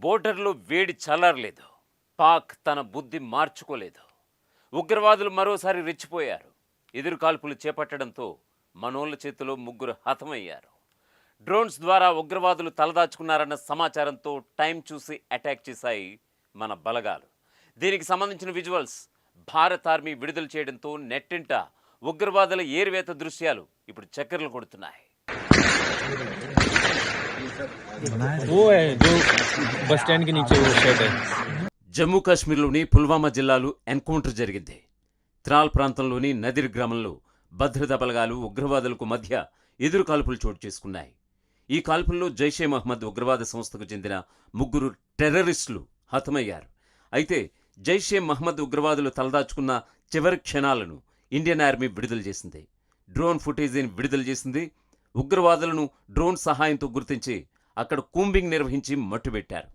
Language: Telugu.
బోర్డర్లో వేడి చల్లారలేదు. పాక్ తన బుద్ధి మార్చుకోలేదు. ఉగ్రవాదులు మరోసారి రెచ్చిపోయారు. ఎదురుకాల్పులు చేపట్టడంతో మనోళ్ల చేతిలో ముగ్గురు హతమయ్యారు. డ్రోన్స్ ద్వారా ఉగ్రవాదులు తలదాచుకున్నారన్న సమాచారంతో టైం చూసి అటాక్ చేశాయి మన బలగాలు. దీనికి సంబంధించిన విజువల్స్ భారత ఆర్మీ విడుదల చేయడంతో నెట్టింట ఉగ్రవాదుల ఏరివేత దృశ్యాలు ఇప్పుడు చక్కర్లు కొడుతున్నాయి. वो है जो बस स्टैंड के नीचे वो शेड है. జమ్మూ కాశ్మీర్లోని పుల్వామా జిల్లాలో ఎన్కౌంటర్ జరిగింది. త్రాల్ ప్రాంతంలోని నదిర్ గ్రామంలో భద్రతా బలగాలు ఉగ్రవాదులకు మధ్య ఎదురు కాల్పులు చోటు చేసుకున్నాయి. ఈ కాల్పుల్లో జైషే మహ్మద్ ఉగ్రవాద సంస్థకు చెందిన ముగ్గురు టెర్రరిస్టులు హతమయ్యారు. అయితే జైషే మహ్మద్ ఉగ్రవాదులు తలదాచుకున్న చివరి క్షణాలను ఇండియన్ ఆర్మీ విడుదల చేసింది. డ్రోన్ ఫుటేజీని విడుదల చేసింది. ఉగ్రవాదులను డ్రోన్ సహాయంతో గుర్తించి అక్కడ కూంబింగ్ నిర్వహించి మట్టుబెట్టారు.